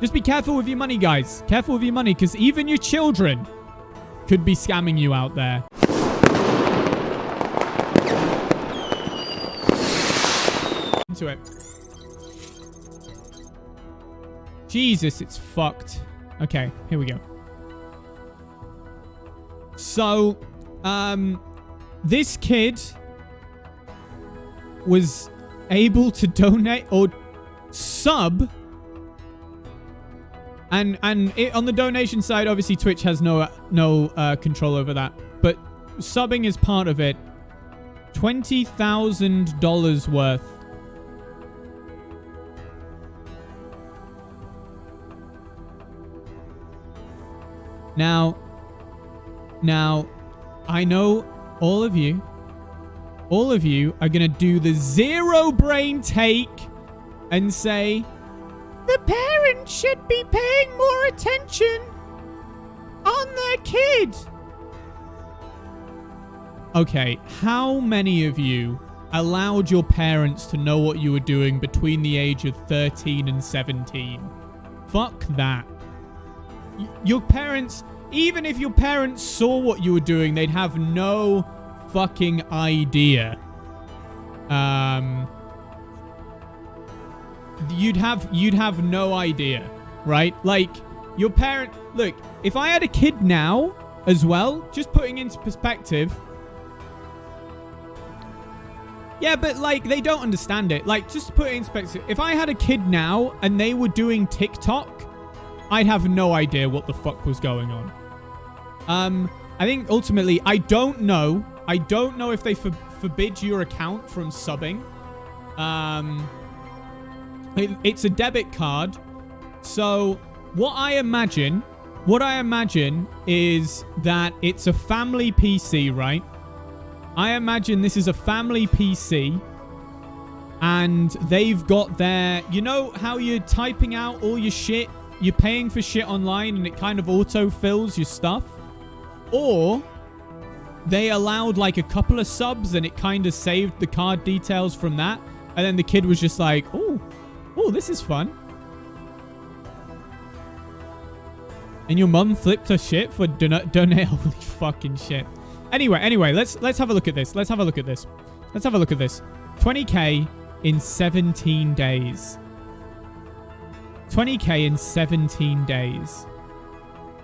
Just be careful with your money, guys. Careful with your money, because even your children could be scamming you out there. Into it. Jesus, it's fucked. Okay, here we go. So, this kid was able to donate or sub, and on the donation side, obviously Twitch has no control over that, but subbing is part of it. $20,000 worth. Now, I know all of you are going to do the zero brain take and say, the parents should be paying more attention on their kid. Okay, how many of you allowed your parents to know what you were doing between the age of 13 and 17? Fuck that. Your parents, even if your parents saw what you were doing, they'd have no fucking idea. You'd have no idea, right? Like, your parent, look, if I had a kid now as well, just putting into perspective. Yeah, but like, they don't understand it. Like, just to put it in perspective, if I had a kid now and they were doing TikTok, I'd have no idea what the fuck was going on. I think ultimately, I don't know if they forbid your account from subbing. It's a debit card. So what I imagine is that it's a family PC, right? I imagine this is a family PC, and they've got their, you know how you're typing out all your shit, you're paying for shit online and it kind of auto-fills your stuff? Or they allowed like a couple of subs and it kind of saved the card details from that. And then the kid was just like, oh, this is fun. And your mum flipped her shit for donate. Holy fucking shit. Anyway, let's have a look at this. Let's have a look at this. 20K in 17 days. 20K in 17 days.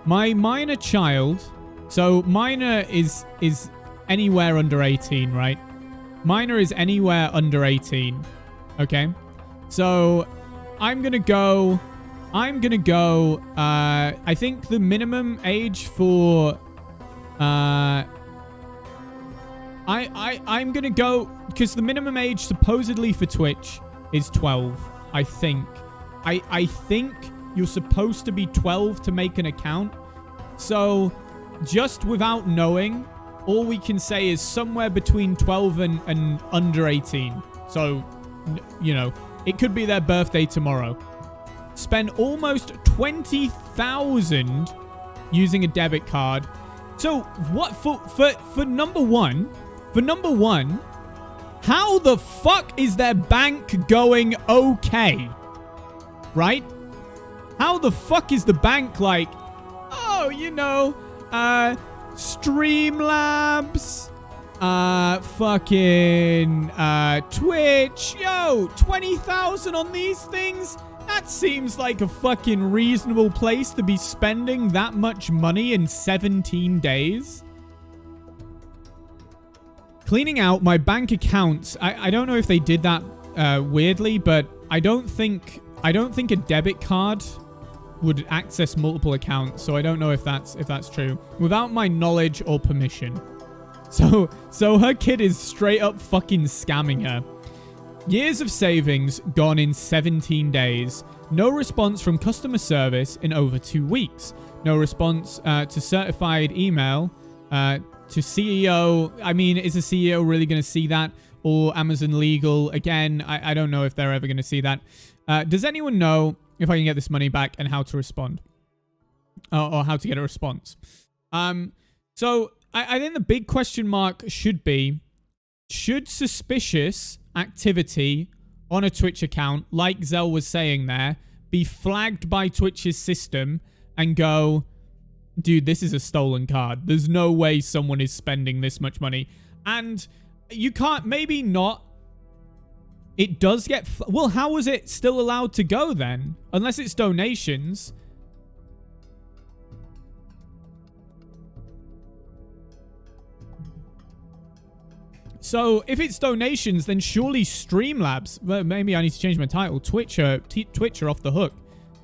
My minor child, so minor is anywhere under 18, right? Minor is anywhere under 18. Okay. So I'm going to go, I think the minimum age for, I'm going to go, because the minimum age supposedly for Twitch is 12, I think. I think you're supposed to be 12 to make an account. So just without knowing, all we can say is somewhere between 12 and under 18. So, you know, it could be their birthday tomorrow. Spend almost 20,000 using a debit card. So what for number one, how the fuck is their bank going okay? Right? How the fuck is the bank like, oh, you know, Streamlabs, fucking, Twitch, yo, 20,000 on these things? That seems like a fucking reasonable place to be spending that much money in 17 days. Cleaning out my bank accounts. I don't know if they did that weirdly, but I don't think a debit card would access multiple accounts, so I don't know if that's true. Without my knowledge or permission. So her kid is straight up fucking scamming her. Years of savings gone in 17 days. No response from customer service in over 2 weeks. No response to certified email. To CEO. I mean, is the CEO really going to see that? Or Amazon Legal? Again, I don't know if they're ever going to see that. Does anyone know if I can get this money back and how to respond? Or how to get a response? So I think the big question mark should be, should suspicious activity on a Twitch account, like Zell was saying there, be flagged by Twitch's system and go, dude, this is a stolen card. There's no way someone is spending this much money. And you can't, maybe not. It does get, well, how was it still allowed to go then? Unless it's donations. So if it's donations, then surely Streamlabs, well, maybe I need to change my title, Twitch are off the hook.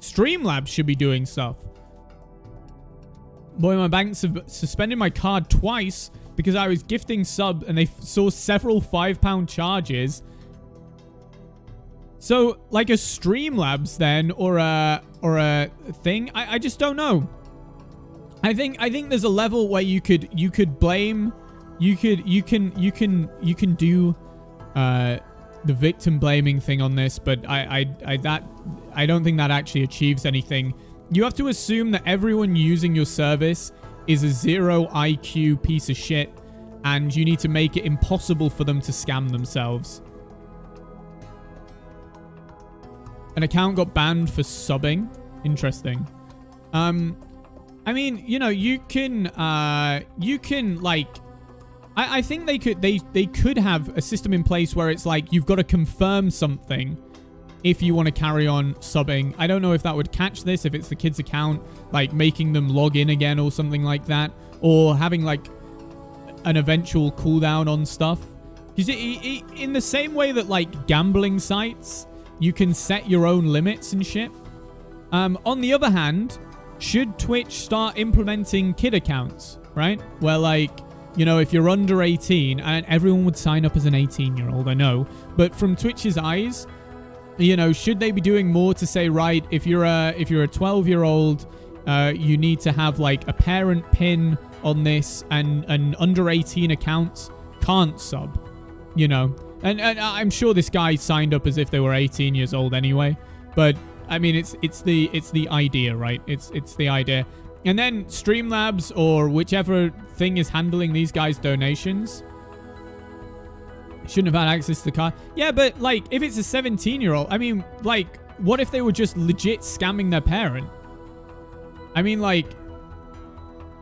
Streamlabs should be doing stuff. Boy, my banks have suspended my card twice because I was gifting sub and they saw several £5 charges. So like a Streamlabs then, or a thing, I just don't know. I think there's a level where you could blame. You can do the victim blaming thing on this, but I don't think that actually achieves anything. You have to assume that everyone using your service is a 0 IQ piece of shit, and you need to make it impossible for them to scam themselves. An account got banned for subbing. Interesting. I mean, you know, you can like. I think they could have a system in place where it's like you've got to confirm something if you want to carry on subbing. I don't know if that would catch this, if it's the kid's account, like making them log in again or something like that, or having like an eventual cooldown on stuff. Because in the same way that like gambling sites, you can set your own limits and shit. On the other hand, should Twitch start implementing kid accounts, right? Where like, you know, if you're under 18, and everyone would sign up as an 18-year-old, I know. But from Twitch's eyes, you know, should they be doing more to say, right, if you're a 12-year-old, you need to have like a parent pin on this, and under 18 accounts can't sub, you know. And I'm sure this guy signed up as if they were 18 years old anyway. But I mean, it's the idea, right? It's the idea. And then Streamlabs or whichever thing is handling these guys' donations shouldn't have had access to the card. Yeah, but like if it's a 17-year-old, I mean, like what if they were just legit scamming their parent? I mean, like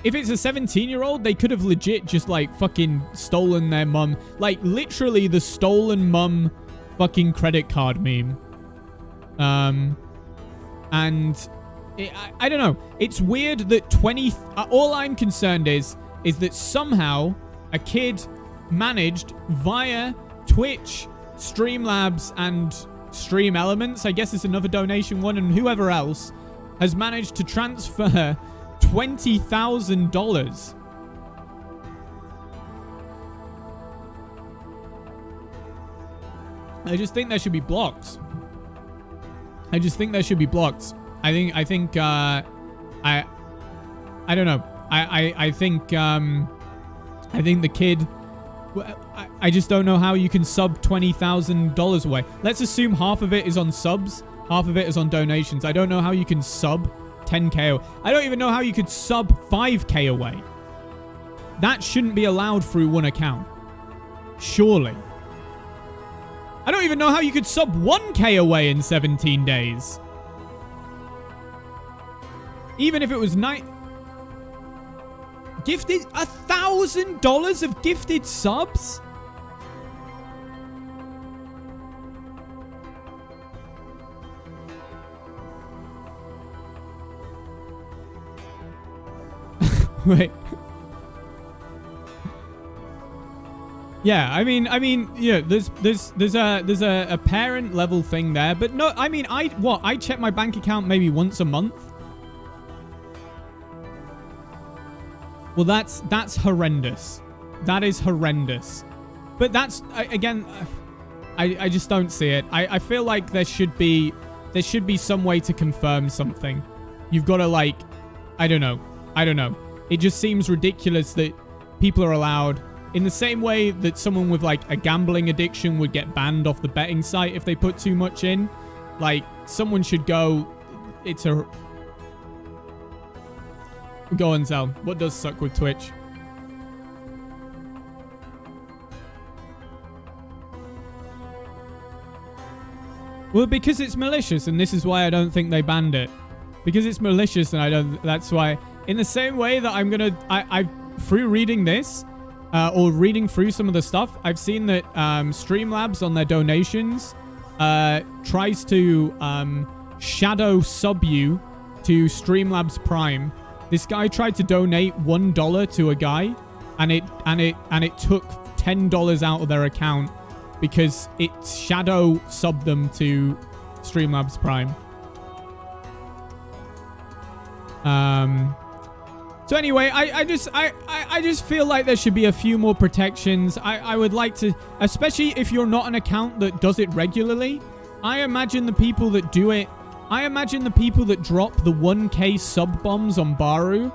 if it's a 17-year-old, they could have legit just like fucking stolen their mum. Like literally the stolen mum fucking credit card meme. And I don't know. It's weird that all I'm concerned is that somehow a kid managed via Twitch, Streamlabs, and Stream Elements, I guess it's another donation one, and whoever else has managed to transfer $20,000. I just think there should be blocks. I don't know. I think the kid, I just don't know how you can sub $20,000 away. Let's assume half of it is on subs, half of it is on donations. I don't know how you can sub 10K. I don't even know how you could sub 5K away. That shouldn't be allowed through one account. Surely. I don't even know how you could sub 1K away in 17 days. Even if it was gifted $1,000 of gifted subs? Wait. Yeah, I mean, yeah, there's a parent level thing there, but no, I mean, I check my bank account maybe once a month. Well, that's horrendous. That is horrendous. But that's again, I just don't see it. I feel like there should be some way to confirm something. You've got to like, I don't know. It just seems ridiculous that people are allowed. In the same way that someone with like a gambling addiction would get banned off the betting site if they put too much in, like someone should go, go on, Zell. What does suck with Twitch? Well, because it's malicious, and this is why I don't think they banned it. Because it's malicious, and I don't... That's why... In the same way that I'm gonna... through reading this, or reading through some of the stuff, I've seen that Streamlabs on their donations tries to shadow sub you to Streamlabs Prime. This guy tried to donate $1 to a guy, and it took $10 out of their account because it shadow subbed them to Streamlabs Prime. So anyway, I just feel like there should be a few more protections. I would like to, especially if you're not an account that does it regularly. I imagine the people that do it, I imagine the people that drop the 1K sub bombs on Baru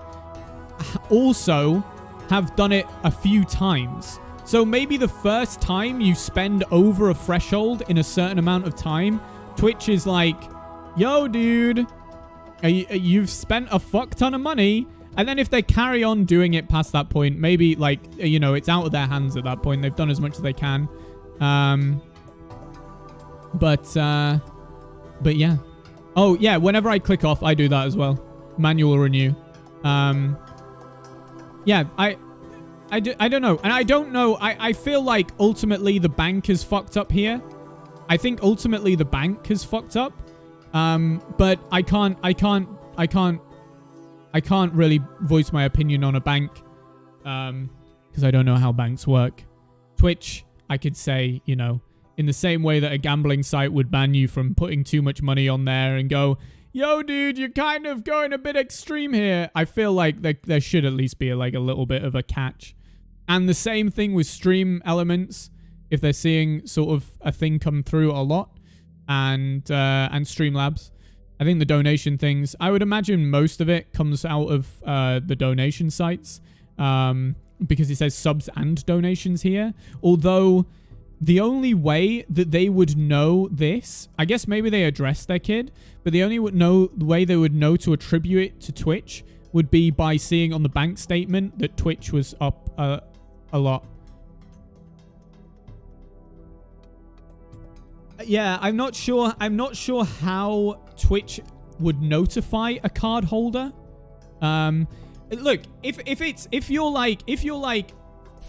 also have done it a few times. So maybe the first time you spend over a threshold in a certain amount of time, Twitch is like, yo, dude, you've spent a fuck ton of money. And then if they carry on doing it past that point, maybe, like, you know, it's out of their hands at that point. They've done as much as they can. But yeah. Oh, yeah, whenever I click off, I do that as well. Manual renew. Yeah, I don't know. And I don't know. I feel like ultimately the bank is fucked up here. I think ultimately the bank is fucked up. But I can't really voice my opinion on a bank. Because I don't know how banks work. Twitch, I could say, you know, in the same way that a gambling site would ban you from putting too much money on there and go, yo, dude, you're kind of going a bit extreme here. I feel like there should at least be like a little bit of a catch. And the same thing with stream elements. If they're seeing sort of a thing come through a lot. And Streamlabs. I think the donation things, I would imagine most of it comes out of the donation sites. Because it says subs and donations here. Although the only way that they would know this, I guess maybe they addressed their kid, but the only way they would know to attribute it to Twitch would be by seeing on the bank statement that Twitch was up a lot. Yeah, I'm not sure how Twitch would notify a card holder. Look, if you're like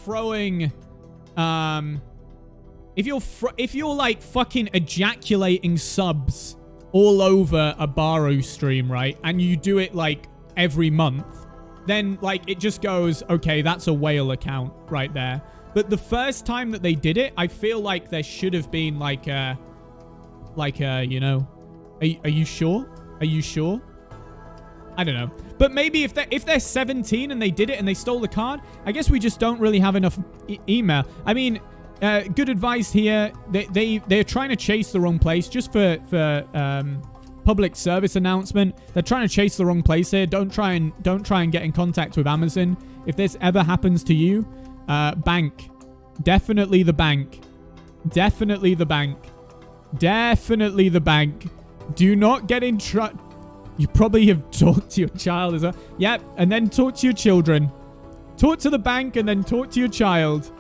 throwing if you're like fucking ejaculating subs all over a Baru stream, right? And you do it like every month, then like it just goes, okay, that's a whale account right there. But the first time that they did it, I feel like there should have been like a, you know, are you sure? Are you sure? I don't know. But maybe if they're 17 and they did it and they stole the card, I guess we just don't really have enough email. I mean, good advice here. They're trying to chase the wrong place. Just for public service announcement, they're trying to chase the wrong place here. Don't try and get in contact with Amazon. If this ever happens to you, bank, definitely the bank, definitely the bank, definitely the bank. Do not get in trouble. You probably have talked to your child as well. Yep, and then talk to your children. Talk to the bank and then talk to your child.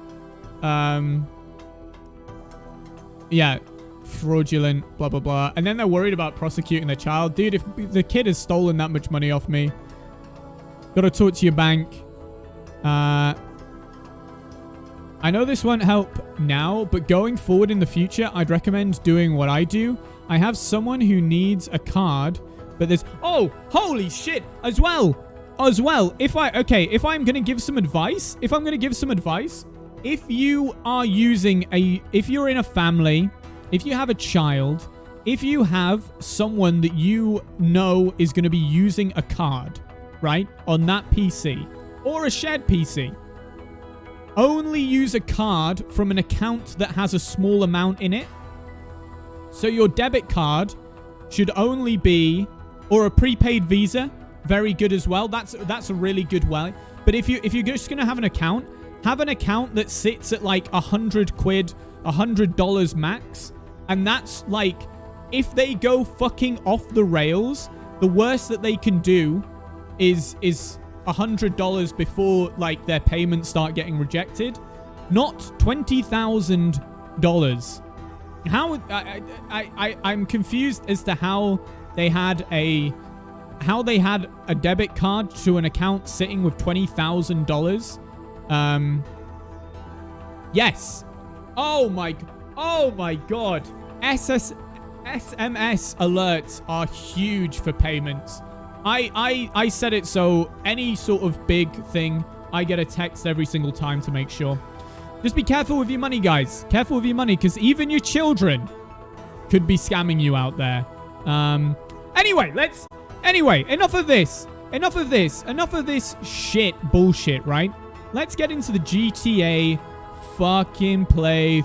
Yeah, fraudulent, blah, blah, blah. And then they're worried about prosecuting their child. Dude, if the kid has stolen that much money off me, gotta talk to your bank. I know this won't help now, but going forward in the future, I'd recommend doing what I do. I have someone who needs a card, but there's... Oh, holy shit, as well. If I'm going to give some advice, if you are if you're in a family, if you have a child, if you have someone that you know is going to be using a card, right, on that PC or a shared PC, only use a card from an account that has a small amount in it. So your debit card should only be, or a prepaid Visa, very good as well. That's a really good way. But if you're just going to have an account that sits at like 100 quid, $100 max. And that's like, if they go fucking off the rails, the worst that they can do is $100 before like their payments start getting rejected. Not $20,000. How I'm confused as to how they had a debit card to an account sitting with $20,000. Yes. Oh my god. SMS alerts are huge for payments. I set it so any sort of big thing, I get a text every single time to make sure. Just be careful with your money, guys. Careful with your money, because even your children could be scamming you out there. Anyway, enough of this. Enough of this bullshit, right? Let's get into the GTA fucking play